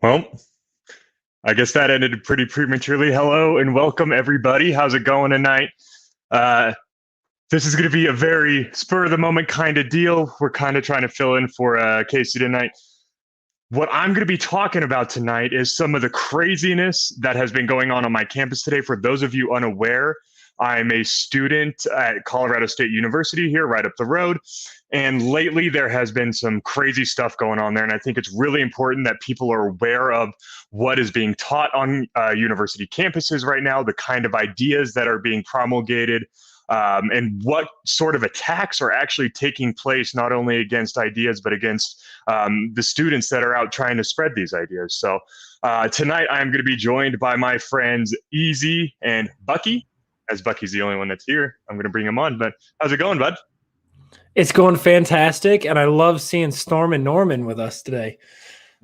Well, I guess that ended pretty prematurely. Hello and welcome, everybody. How's it going tonight? Uh, this is going to be a very spur of the moment kind of deal. We're kind of trying to fill in for Casey tonight. What I'm going to be talking about tonight is some of the craziness that has been going on my campus today. For those of you unaware, I'm a student at Colorado State University here, right up the road. And lately, there has been some crazy stuff going on there. And I think it's really important that people are aware of what is being taught on university campuses right now, the kind of ideas that are being promulgated, and what sort of attacks are actually taking place, not only against ideas, but against the students that are out trying to spread these ideas. So tonight, I'm going to be joined by my friends Easy and Bucky. As Bucky's the only one that's here, I'm going to bring him on. But how's it going, bud? It's going fantastic, and I love seeing Storm and Norman with us today.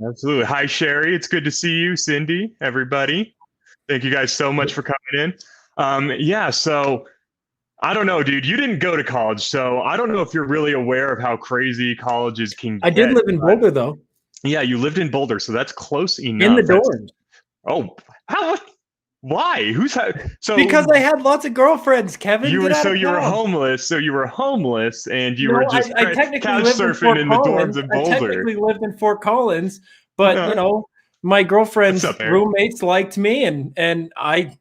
Absolutely. Hi, Sherry. It's good to see you. Cindy, everybody. Thank you guys so much for coming in. Yeah, so I don't know, dude. You didn't go to college, so I don't know if you're really aware of how crazy colleges can get. I did live in Boulder, though. Yeah, you lived in Boulder, so that's close enough. In the dorms. Oh, how? Why? So because I had lots of girlfriends, Kevin. You were homeless. So you were homeless, and you were just I technically couch lived surfing in the dorms in I Boulder. technically lived in Fort Collins, but my girlfriend's roommates liked me, and I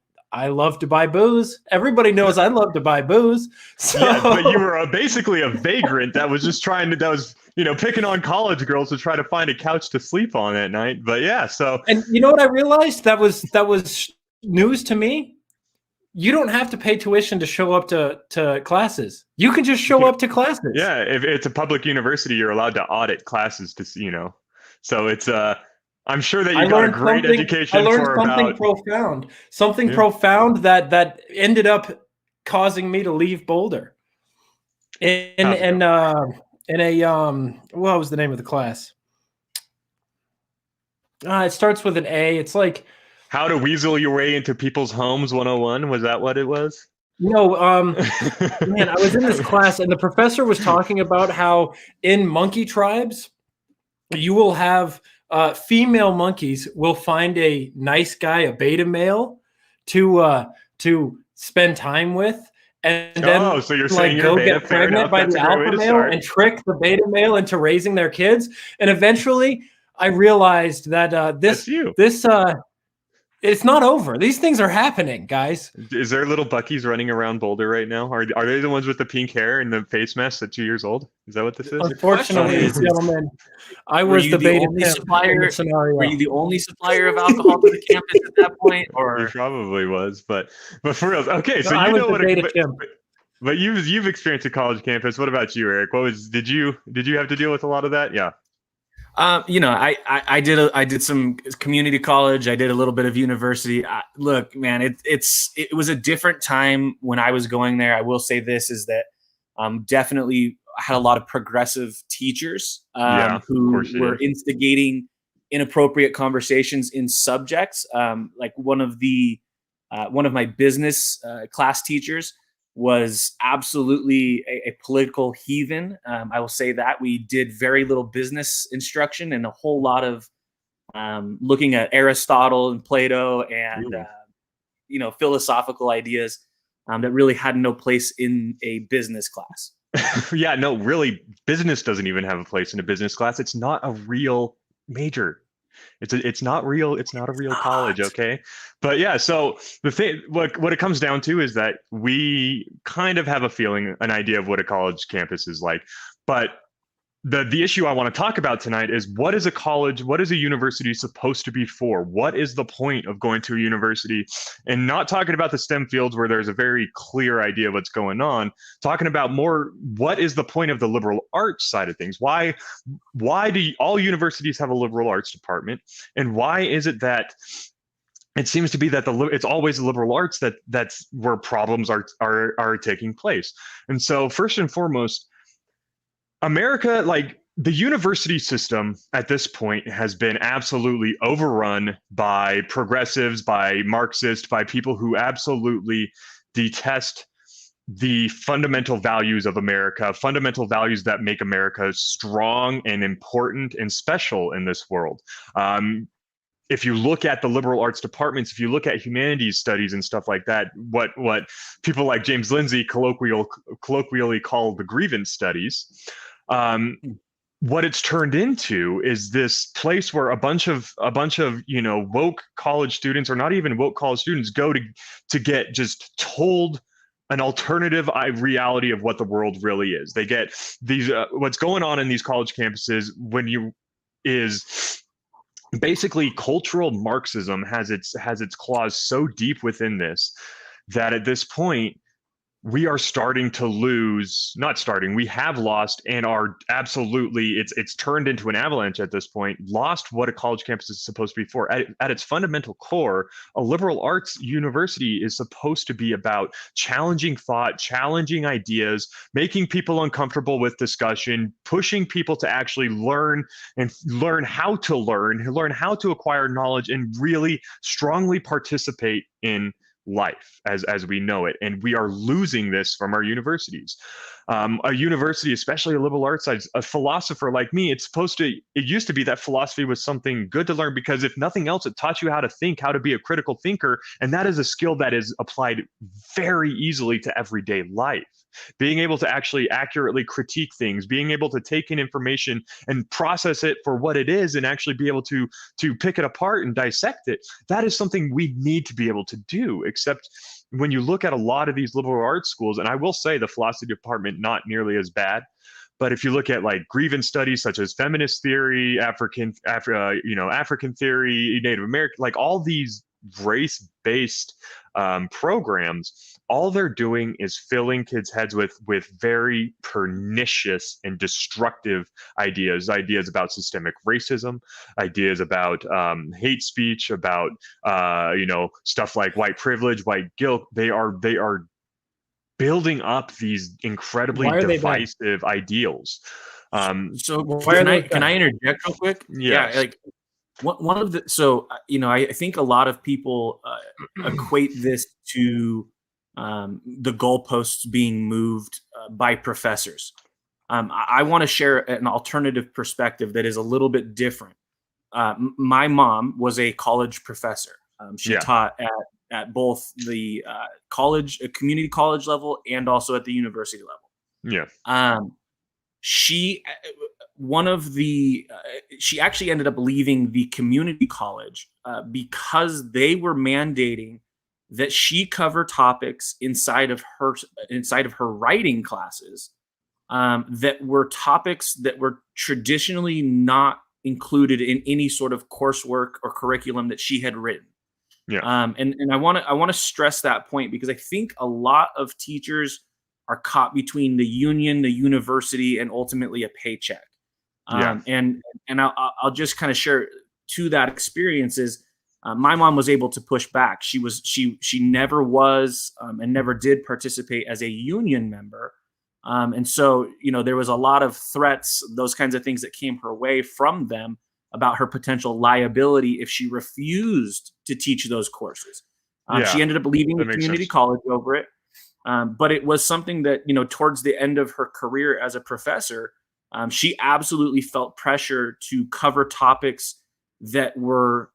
love to buy booze. Everybody knows I love to buy booze. So. Yeah, but you were basically a vagrant that was just picking on college girls to try to find a couch to sleep on at night. But yeah, so. And you know what I realized? That was news to me. You don't have to pay tuition to show up to classes. You can just show up to classes. Yeah, if it's a public university, you're allowed to audit classes to So it's I'm sure that you got a great education. I learned something profound that ended up causing me to leave Boulder. In what was the name of the class? It starts with an A. It's like How to Weasel Your Way into People's Homes 101. Was that what it was? No, man, I was in this class and the professor was talking about how in monkey tribes, you will have female monkeys will find a nice guy, a beta male, to spend time with, and then so you're saying go get pregnant by the alpha male and trick the beta male into raising their kids. And eventually, I realized that this it's not over. These things are happening, guys. Is there little Buckies running around Boulder right now? Are they the ones with the pink hair and the face mask at 2 years old? Is that what this is? Unfortunately, gentlemen, I was the beta supplier. Were you the only supplier of alcohol to the campus at that point? Or you probably was, but for real. Okay, so you know what? But you've experienced a college campus. What about you, Eric? Did you have to deal with a lot of that? Yeah. I did some community college. I did a little bit of university. Look, man, it was a different time when I was going there. I will say this is that definitely had a lot of progressive teachers who were instigating inappropriate conversations in subjects. Like one of my business class teachers was absolutely a political heathen. I will say that we did very little business instruction and a whole lot of looking at Aristotle and Plato and philosophical ideas that really had no place in a business class. Yeah, no, really, business doesn't even have a place in a business class. It's not a real major. It's not real. It's not a real college. Okay. But yeah, so the thing, what it comes down to is that we kind of have an idea of what a college campus is like. But the issue I want to talk about tonight is what is a university supposed to be for? What is the point of going to a university? And not talking about the STEM fields where there's a very clear idea of what's going on, talking about more what is the point of the liberal arts side of things? Why do all universities have a liberal arts department? And why is it that it seems to be that it's always the liberal arts that's where problems are taking place? And so first and foremost, America, like the university system at this point has been absolutely overrun by progressives, by Marxists, by people who absolutely detest the fundamental values of America, fundamental values that make America strong and important and special in this world. if you look at the liberal arts departments, if you look at humanities studies and stuff like that, what people like James Lindsay colloquially call the grievance studies, um, what it's turned into is this place where a bunch of woke college students, or not even woke college students, go to get just told an alternative reality of what the world really is. They get these what's going on in these college campuses is basically cultural Marxism has its claws so deep within this that at this point we are starting to lose, not starting, we have lost and are absolutely, it's turned into an avalanche at this point, lost what a college campus is supposed to be for. At its fundamental core, a liberal arts university is supposed to be about challenging thought, challenging ideas, making people uncomfortable with discussion, pushing people to actually learn and learn how to acquire knowledge, and really strongly participate in life as we know it. And we are losing this from our universities. A university, especially a liberal arts side, a philosopher like me, it used to be that philosophy was something good to learn, because if nothing else, it taught you how to think, how to be a critical thinker. And that is a skill that is applied very easily to everyday life. Being able to actually accurately critique things, being able to take in information and process it for what it is, and actually be able to pick it apart and dissect it, that is something we need to be able to do. Except when you look at a lot of these liberal arts schools, and I will say the philosophy department not nearly as bad, but if you look at like grievance studies such as feminist theory, African theory, Native American, like all these race-based programs, all they're doing is filling kids' heads with very pernicious and destructive ideas about systemic racism, ideas about hate speech, about stuff like white privilege, white guilt. They are building up these incredibly divisive ideals. So can I interject real quick? Yes. Yeah, like one of the I think a lot of people equate this to the goalposts being moved by professors. I want to share an alternative perspective that is a little bit different. My mom was a college professor. She taught at both the community college level, and also at the university level. Yeah. She actually ended up leaving the community college because they were mandating that she cover topics inside of her writing classes that were topics that were traditionally not included in any sort of coursework or curriculum that she had written. Yeah. And I want to stress that point, because I think a lot of teachers are caught between the union, the university, and ultimately a paycheck. And I'll just kind of share to that experience is my mom was able to push back. She never was and never did participate as a union member. And so, there was a lot of threats, those kinds of things that came her way from them about her potential liability if she refused to teach those courses. She ended up leaving the community college over it. But it was something that, towards the end of her career as a professor, she absolutely felt pressure to cover topics that were,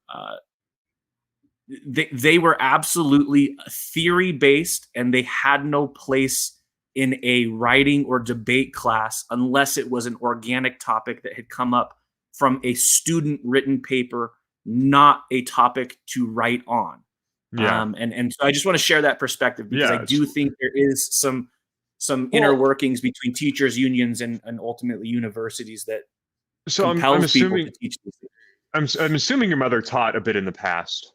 they were absolutely theory based, and they had no place in a writing or debate class unless it was an organic topic that had come up from a student written paper, not a topic to write on. Yeah. And so I just want to share that perspective, because I do think there is some inner workings between teachers unions and ultimately universities that compels people to teach these things. I'm assuming your mother taught a bit in the past.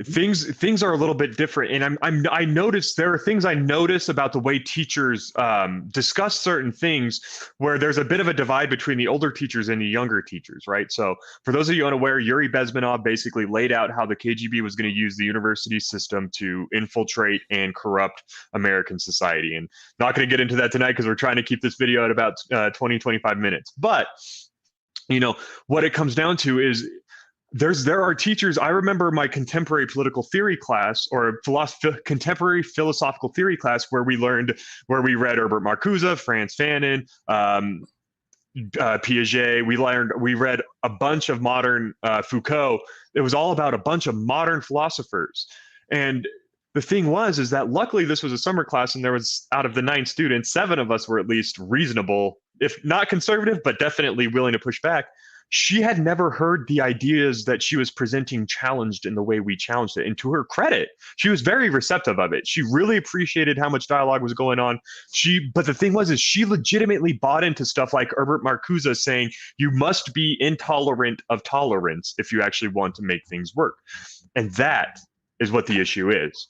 Things are a little bit different, and I noticed there are things I notice about the way teachers discuss certain things, where there's a bit of a divide between the older teachers and the younger teachers, right? So for those of you unaware, Yuri Bezmenov basically laid out how the KGB was going to use the university system to infiltrate and corrupt American society. And not going to get into that tonight because we're trying to keep this video at about 20-25 minutes. But what it comes down to is there are teachers. I remember my contemporary political theory class, or contemporary philosophical theory class, where we read Herbert Marcuse, Franz Fanon, Piaget. We read a bunch of modern Foucault. It was all about a bunch of modern philosophers. And the thing was, is that luckily this was a summer class, and there was, out of the 9 students, 7 of us were at least reasonable, if not conservative, but definitely willing to push back. She had never heard the ideas that she was presenting challenged in the way we challenged it. And to her credit, she was very receptive of it. She really appreciated how much dialogue was going on. But the thing was, is she legitimately bought into stuff like Herbert Marcuse saying, you must be intolerant of tolerance if you actually want to make things work. And that is what the issue is.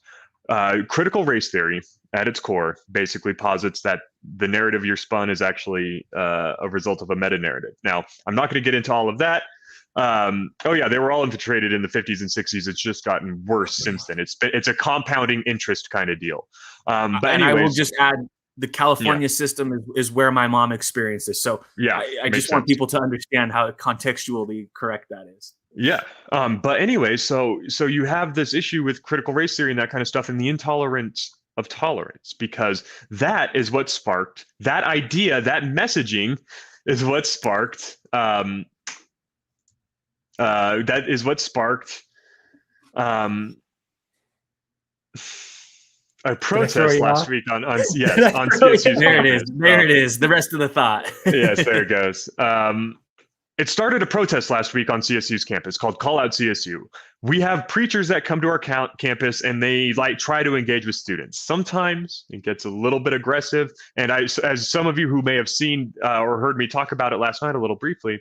Critical race theory, at its core, basically posits that the narrative you're spun is actually a result of a meta-narrative. Now, I'm not going to get into all of that. They were all infiltrated in the 50s and 60s. It's just gotten worse since then. It's a compounding interest kind of deal. But anyways, I will just add, the California system is where my mom experienced this. So I just want people to understand how contextually correct that is. Yeah. But anyway, so you have this issue with critical race theory and that kind of stuff, and the intolerance of tolerance, because that is what sparked that idea, that messaging is what sparked a protest last week on CSU's There it is. There it is. The rest of the thought. Yes, there it goes. It started a protest last week on CSU's campus called Call Out CSU. We have preachers that come to our campus and they try to engage with students. Sometimes it gets a little bit aggressive. And as some of you who may have seen or heard me talk about it last night a little briefly,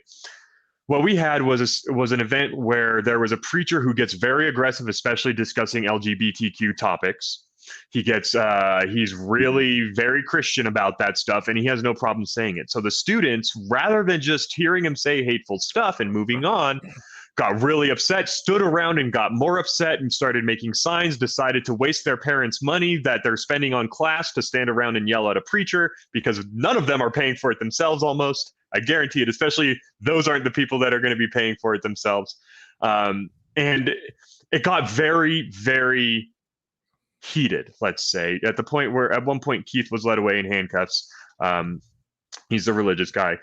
what we had was an event where there was a preacher who gets very aggressive, especially discussing LGBTQ topics. He's really very Christian about that stuff, and he has no problem saying it. So the students, rather than just hearing him say hateful stuff and moving on, got really upset, stood around and got more upset and started making signs, decided to waste their parents' money that they're spending on class to stand around and yell at a preacher, because none of them are paying for it themselves almost. I guarantee it, especially those aren't the people that are going to be paying for it themselves. And it got very, very heated, let's say, at the point where at one point Keith was led away in handcuffs. He's the religious guy.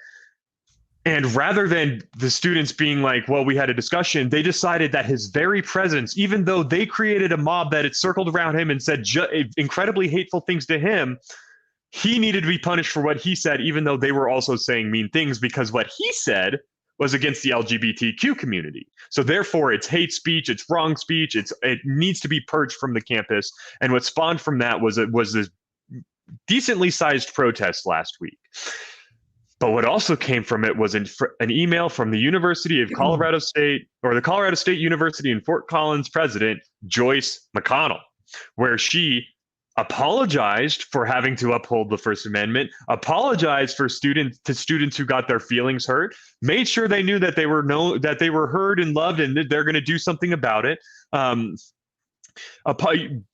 And rather than the students being like, well, we had a discussion, they decided that his very presence, even though they created a mob that had circled around him and said incredibly hateful things to him, he needed to be punished for what he said, even though they were also saying mean things, because what he said was against the LGBTQ community. So therefore, it's hate speech, it's wrong speech, it needs to be purged from the campus. And what spawned from that was this decently sized protest last week. But what also came from it was an email from the University of Colorado State, or the Colorado State University in Fort Collins president, Joyce McConnell, where she apologized for having to uphold the First Amendment, apologized for students who got their feelings hurt, made sure they knew that they were heard and loved, and that they're going to do something about it.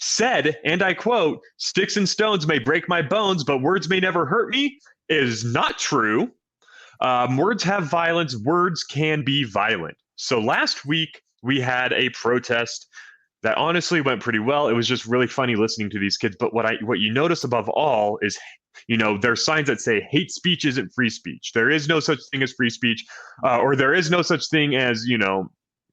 Said, and I quote, "Sticks and stones may break my bones, but words may never hurt me," is not true. Words have violence. Words can be violent. So last week we had a protest that honestly went pretty well. It was just really funny listening to these kids. But what you notice above all is, there's signs that say hate speech isn't free speech. There is no such thing as free speech, or there is no such thing as,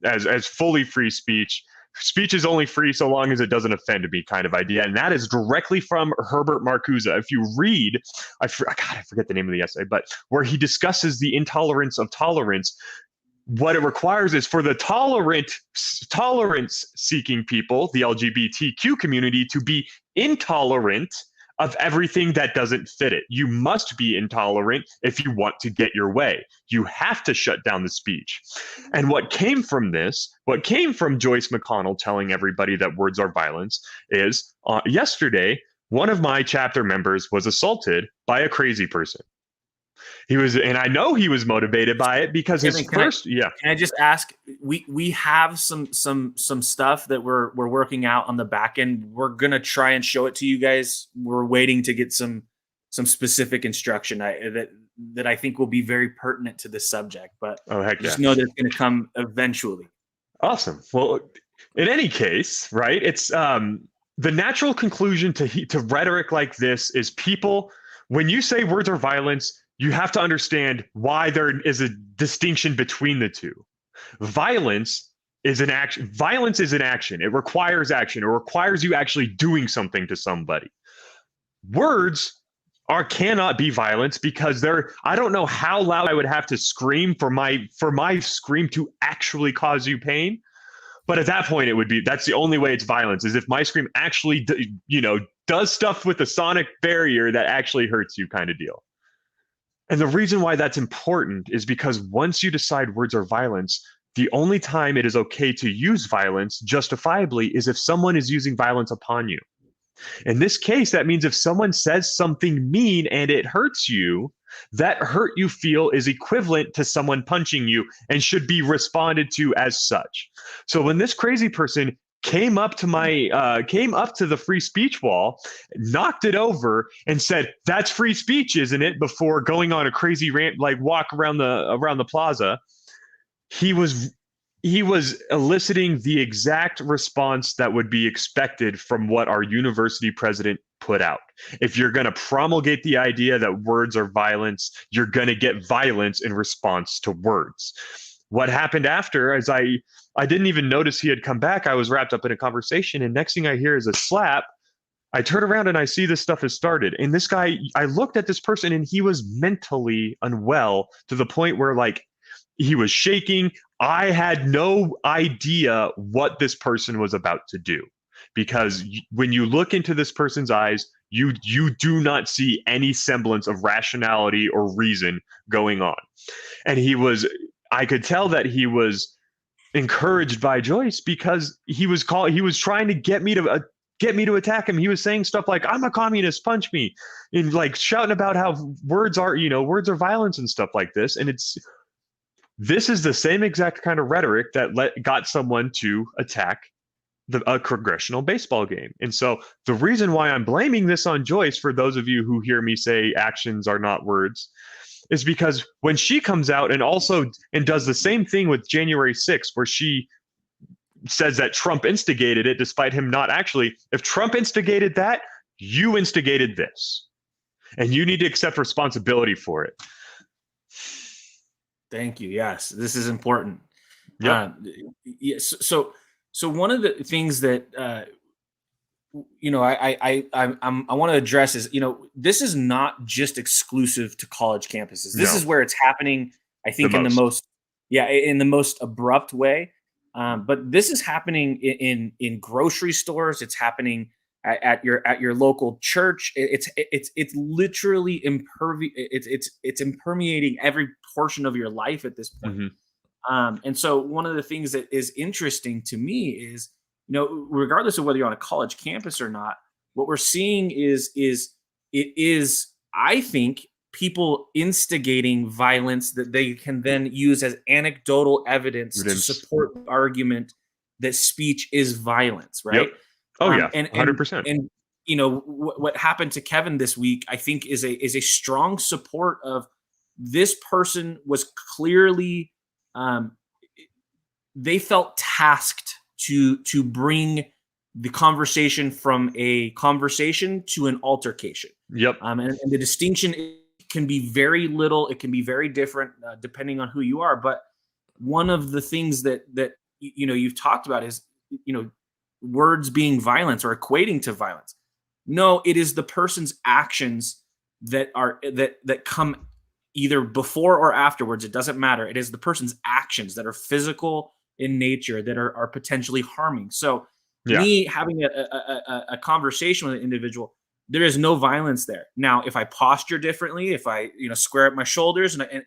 as fully free speech. Speech is only free so long as it doesn't offend me, kind of idea. And that is directly from Herbert Marcuse. If you read, I forget the name of the essay, but where he discusses the intolerance of tolerance, what it requires is for the tolerance-seeking people, the LGBTQ community, to be intolerant of everything that doesn't fit it. You must be intolerant if you want to get your way. You have to shut down the speech. And what came from Joyce McConnell telling everybody that words are violence is, yesterday, one of my chapter members was assaulted by a crazy person. And I know he was motivated by it because Can I just ask? We have some stuff that we're working out on the back end. We're gonna try and show it to you guys. We're waiting to get some specific instruction that I think will be very pertinent to this subject. But just know that it's gonna come eventually. Awesome. Well, in any case, right? It's the natural conclusion to rhetoric like this is people. When you say words are violence, you have to understand why there is a distinction between the two. Violence is an action. Violence is an action. It requires action. It requires you actually doing something to somebody. Words cannot be violence because I don't know how loud I would have to scream for my scream to actually cause you pain. But at that point, that's the only way it's violence, is if my scream actually, does stuff with the sonic barrier that actually hurts you, kind of deal. And the reason why that's important is because once you decide words are violence, the only time it is okay to use violence justifiably is if someone is using violence upon you. In this case, that means if someone says something mean and it hurts you, that hurt you feel is equivalent to someone punching you and should be responded to as such. So when this crazy person came up to the free speech wall, knocked it over, and said, "That's free speech, isn't it?" before going on a crazy rant, like walk around the plaza, he was eliciting the exact response that would be expected from what our university president put out. If you're going to promulgate the idea that words are violence, you're going to get violence in response to words. What happened after is I didn't even notice he had come back. I was wrapped up in a conversation, and next thing I hear is a slap. I turn around and I see this stuff has started. And this guy, I looked at this person and he was mentally unwell to the point where, like, he was shaking. I had no idea what this person was about to do, because when you look into this person's eyes, you do not see any semblance of rationality or reason going on. And I could tell that he was encouraged by Joyce, because he was trying to get me to attack him. He was saying stuff like, "I'm a communist, punch me," and like shouting about how words are violence and stuff like this. And this is the same exact kind of rhetoric that got someone to attack a congressional baseball game. And so the reason why I'm blaming this on Joyce, for those of you who hear me say actions are not words, is because when she comes out and does the same thing with January 6th, where she says that Trump instigated it, despite him not actually. If Trump instigated that, you instigated this, and you need to accept responsibility for it. Thank you. Yes, this is important. Yeah. Yes. So one of the things that I want to address is, this is not just exclusive to college campuses. This is where it's happening, I think, in the most abrupt way. But this is happening in grocery stores. It's happening at your local church. It's literally it's impermeating every portion of your life at this point. Mm-hmm. And so one of the things that is interesting to me is, regardless of whether you're on a college campus or not, what we're seeing is I think, people instigating violence that they can then use as anecdotal evidence to support the argument that speech is violence, right? Yep. Oh yeah, 100%. And what happened to Kevin this week, I think, is a strong support of this person was clearly they felt tasked to bring the conversation from a conversation to an altercation. Yep. And the distinction can be very little. It can be very different depending on who you are. But one of the things that you've talked about is words being violence or equating to violence. No, it is the person's actions that come either before or afterwards. It doesn't matter. It is the person's actions that are physical in nature that are potentially harming. So me having a conversation with an individual, there is no violence there. Now, if I posture differently, if I square up my shoulders, and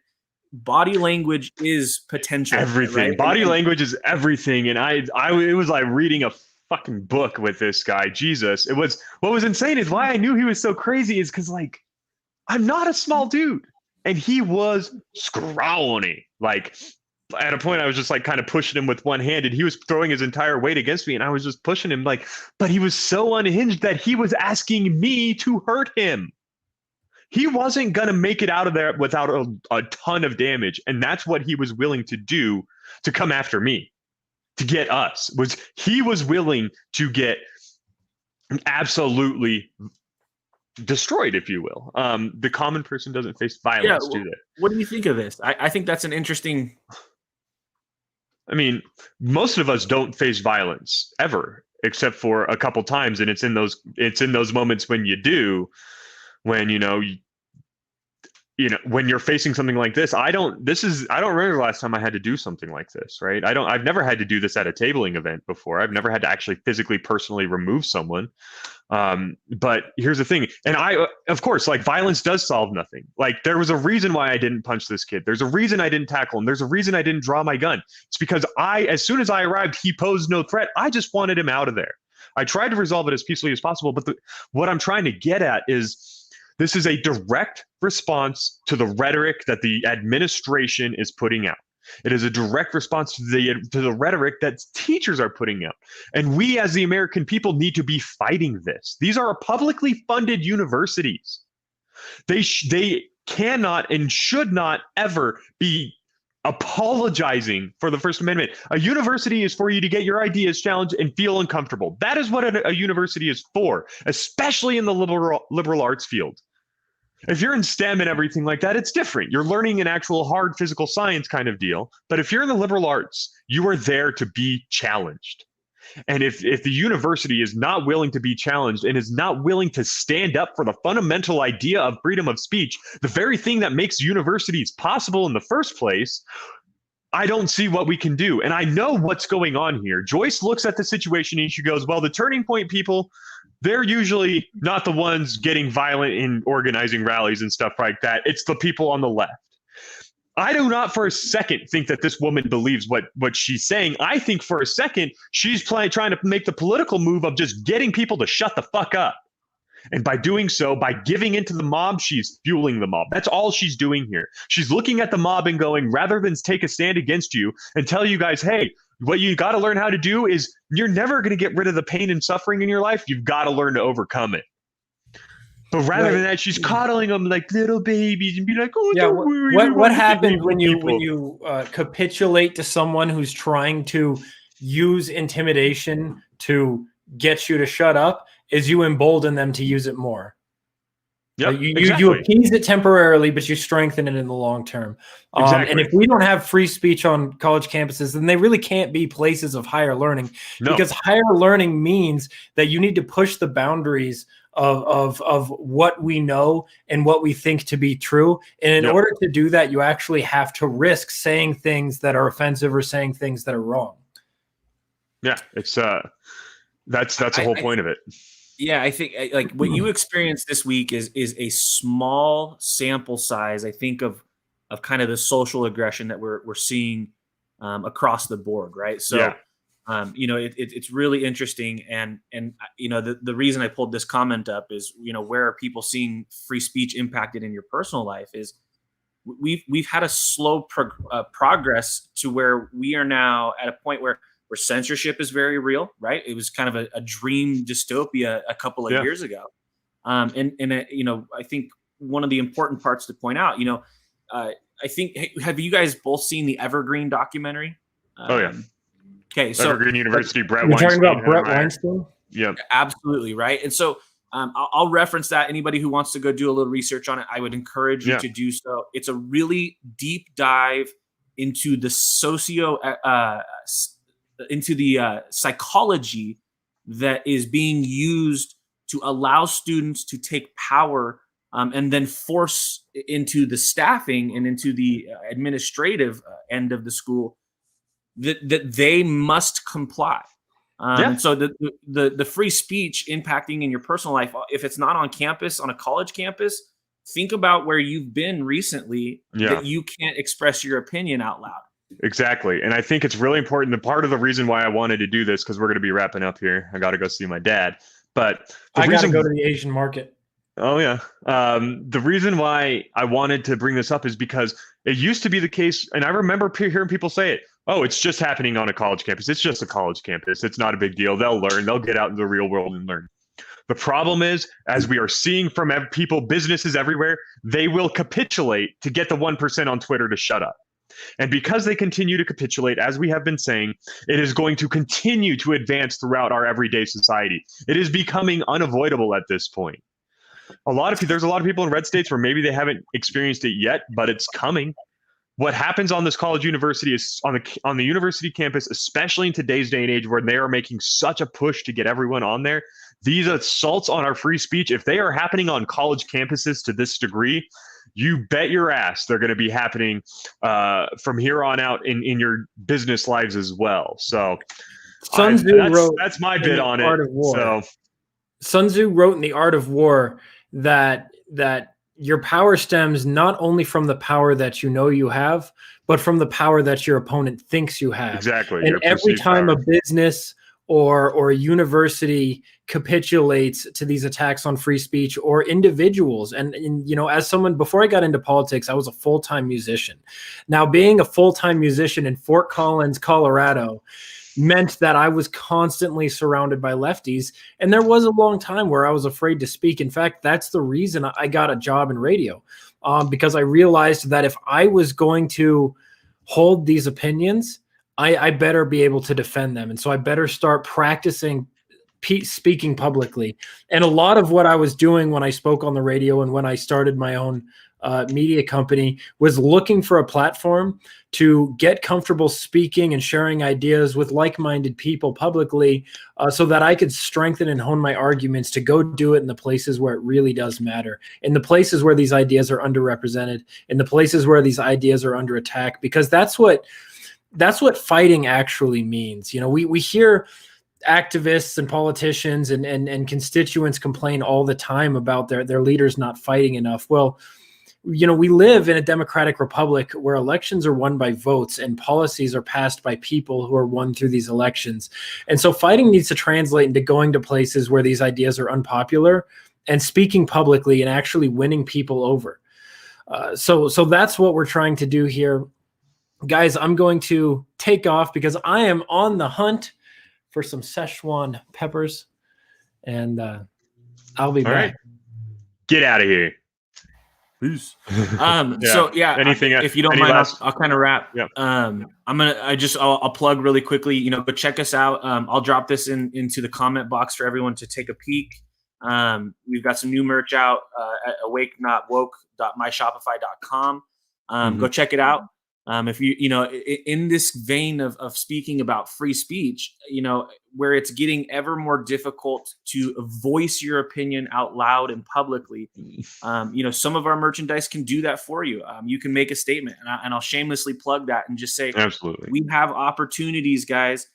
body language is potential. Everything. Right? Body language is everything. And it was like reading a fucking book with this guy. Jesus. What was insane is why I knew he was so crazy is because, like, I'm not a small dude. And he was scrawny. Like, at a point I was just like kind of pushing him with one hand, and he was throwing his entire weight against me, and I was just pushing him, like, but he was so unhinged that he was asking me to hurt him. He wasn't going to make it out of there without a ton of damage. And that's what he was willing to do to come after me, to get us. He was willing to get absolutely destroyed, if you will. The common person doesn't face Yeah. violence, do they? What do you think of this? I think that's an interesting. I mean, most of us don't face violence ever, except for a couple times, and it's in those moments when you do, when when you're facing something like this. I don't remember the last time I had to do something like this, right? I've never had to do this at a tabling event before. I've never had to actually physically personally remove someone. But here's the thing, and of course, like, violence does solve nothing. Like, there was a reason why I didn't punch this kid. There's a reason I didn't tackle him. There's a reason I didn't draw my gun. It's because as soon as I arrived, he posed no threat. I just wanted him out of there. I tried to resolve it as peacefully as possible, but what I'm trying to get at is, this is a direct response to the rhetoric that the administration is putting out. It is a direct response to the rhetoric that teachers are putting out. And we, as the American people, need to be fighting this. These are publicly funded universities. They cannot and should not ever be apologizing for the First Amendment. A university is for you to get your ideas challenged and feel uncomfortable. That is what a university is for, especially in the liberal arts field. If you're in STEM and everything like that, it's different. You're learning an actual hard physical science kind of deal. But if you're in the liberal arts, you are there to be challenged. And if the university is not willing to be challenged and is not willing to stand up for the fundamental idea of freedom of speech, the very thing that makes universities possible in the first place, I don't see what we can do. And I know what's going on here. Joyce looks at the situation and she goes, well, the Turning Point people, they're usually not the ones getting violent in organizing rallies and stuff like that. It's the people on the left. I do not for a second think that this woman believes what she's saying. I think for a second, she's trying to make the political move of just getting people to shut the fuck up. And by doing so, by giving into the mob, she's fueling the mob. That's all she's doing here. She's looking at the mob and going, rather than take a stand against you and tell you guys, hey, what you got to learn how to do is, you're never going to get rid of the pain and suffering in your life. You've got to learn to overcome it. But rather than that, she's coddling them like little babies and be like, "Oh, don't worry." What happens when you capitulate to someone who's trying to use intimidation to get you to shut up? Is you embolden them to use it more. Yeah, you appease it temporarily, but you strengthen it in the long term. Exactly. And if we don't have free speech on college campuses, then they really can't be places of higher learning. No. Because higher learning means that you need to push the boundaries of what we know and what we think to be true. And in order to do that, you actually have to risk saying things that are offensive or saying things that are wrong. Yeah, it's that's the whole point of it. Yeah, I think like what you experienced this week is a small sample size, I think, of kind of the social aggression that we're seeing across the board, right? So, it's really interesting, and the reason I pulled this comment up is, where are people seeing free speech impacted in your personal life is we've had a slow progress to where we are now at a point where censorship is very real, right? It was kind of a dream dystopia a couple of years ago. I think one of the important parts to point out, I think, have you guys both seen the Evergreen documentary? Okay. So Evergreen University, Brett Weinstein. You're talking about Brett Weinstein? Yeah, absolutely. Right. And so I'll reference that. Anybody who wants to go do a little research on it, I would encourage you to do so. It's a really deep dive into the psychology that is being used to allow students to take power and then force into the staffing and into the administrative end of the school that they must comply. And so the free speech impacting in your personal life, if it's not on campus, on a college campus, think about where you've been recently that you can't express your opinion out loud. Exactly. And I think it's really important. The part of the reason why I wanted to do this, because we're going to be wrapping up here. I got to go see my dad. But I got to go to the Asian market. Oh, yeah. The reason why I wanted to bring this up is because it used to be the case. And I remember hearing people say it. Oh, it's just happening on a college campus. It's just a college campus. It's not a big deal. They'll learn. They'll get out in the real world and learn. The problem is, as we are seeing from people, businesses everywhere, they will capitulate to get the 1% on Twitter to shut up. And because they continue to capitulate, as we have been saying, it is going to continue to advance throughout our everyday society. It is becoming unavoidable at this point. There's a lot of people in red states where maybe they haven't experienced it yet, but it's coming. What happens on this college university is on the university campus, especially in today's day and age where they are making such a push to get everyone on there. These assaults on our free speech, if they are happening on college campuses to this degree, you bet your ass they're going to be happening from here on out in your business lives as well. So Sun Tzu wrote that's my in bit The on Art it. of War. So Sun Tzu wrote in The Art of War that your power stems not only from the power that you know you have, but from the power that your opponent thinks you have. Exactly. And every time a business or a university capitulates to these attacks on free speech, or individuals, and you know, as someone, before I got into politics, I was a full-time musician. Now, being a full-time musician in Fort Collins, Colorado, meant that I was constantly surrounded by lefties. And there was a long time where I was afraid to speak. In fact, that's the reason I got a job in radio, because I realized that if I was going to hold these opinions, I better be able to defend them. And so I better start practicing speaking publicly. And a lot of what I was doing when I spoke on the radio and when I started my own media company was looking for a platform to get comfortable speaking and sharing ideas with like-minded people publicly, so that I could strengthen and hone my arguments to go do it in the places where it really does matter, in the places where these ideas are underrepresented, in the places where these ideas are under attack, because that's what fighting actually means. You know, we hear activists and politicians and constituents complain all the time about their leaders not fighting enough. Well, you know, we live in a democratic republic where elections are won by votes and policies are passed by people who are won through these elections. And so fighting needs to translate into going to places where these ideas are unpopular and speaking publicly and actually winning people over. So that's what we're trying to do here. Guys, I'm going to take off because I am on the hunt for some Szechuan peppers, and I'll be back. Right. Get out of here. Peace. So yeah, anything, if you don't mind, I'll kind of wrap. Yeah. I'll plug really quickly, you know, but check us out. I'll drop this into the comment box for everyone to take a peek. We've got some new merch out at awakenotwoke.myshopify.com. Go check it out. If you know, in this vein of speaking about free speech, you know, where it's getting ever more difficult to voice your opinion out loud and publicly, you know, some of our merchandise can do that for you. You can make a statement, and I'll shamelessly plug that and just say, absolutely, we have opportunities, guys.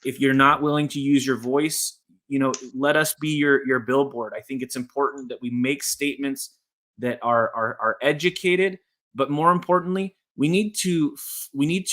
If you're not willing to use your voice, you know, let us be your billboard. I think it's important that we make statements that are educated, but more importantly, we need to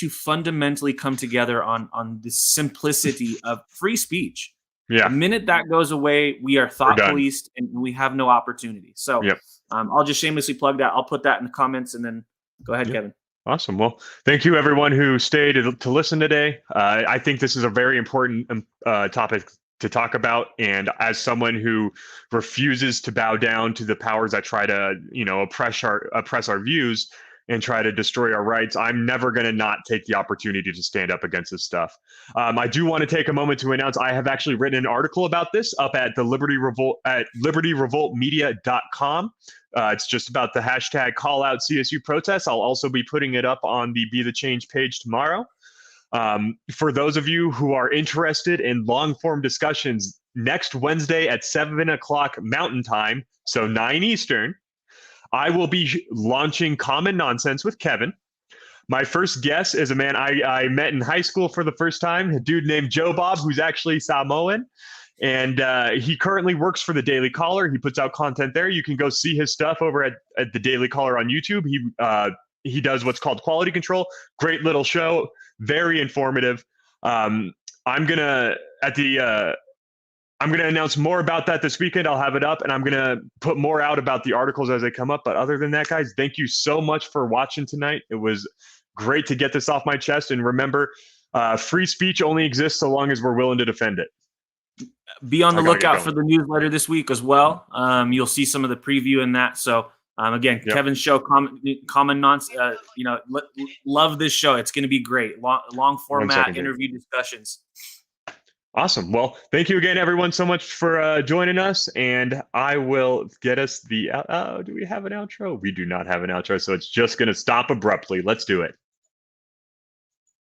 fundamentally come together on the simplicity of free speech. Yeah. The minute that goes away, we are thought policed and we have no opportunity. So I'll just shamelessly plug that. I'll put that in the comments, and then go ahead, Kevin. Awesome. Well, thank you everyone who stayed to listen today. I think this is a very important topic to talk about. And as someone who refuses to bow down to the powers that try to, you know, oppress our views and try to destroy our rights, I'm never going to not take the opportunity to stand up against this stuff. I do want to take a moment to announce I have actually written an article about this up at the Liberty Revolt at libertyrevoltmedia.com. It's just about the hashtag call out CSU protests. I'll also be putting it up on the Be the Change page tomorrow. For those of you who are interested in long form discussions, next Wednesday at 7 o'clock Mountain Time, so 9 Eastern, I will be launching Common Nonsense with Kevin. My first guest is a man I met in high school for the first time, a dude named Joe Bob, who's actually Samoan. And he currently works for the Daily Caller. He puts out content there. You can go see his stuff over at the Daily Caller on YouTube. He does what's called Quality Control. Great little show, very informative. I'm gonna announce more about that this weekend. I'll have it up, and I'm gonna put more out about the articles as they come up. But other than that, guys, thank you so much for watching tonight. It was great to get this off my chest. And remember, free speech only exists so long as we're willing to defend it. Be on the lookout for the newsletter this week as well. You'll see some of the preview in that. So again, Kevin's show, Common Nonsense. You know, love this show. It's going to be great. Long format interview discussions. Awesome. Well, thank you again, everyone, so much for joining us. And I will get us the. Do we have an outro? We do not have an outro, so it's just going to stop abruptly. Let's do it.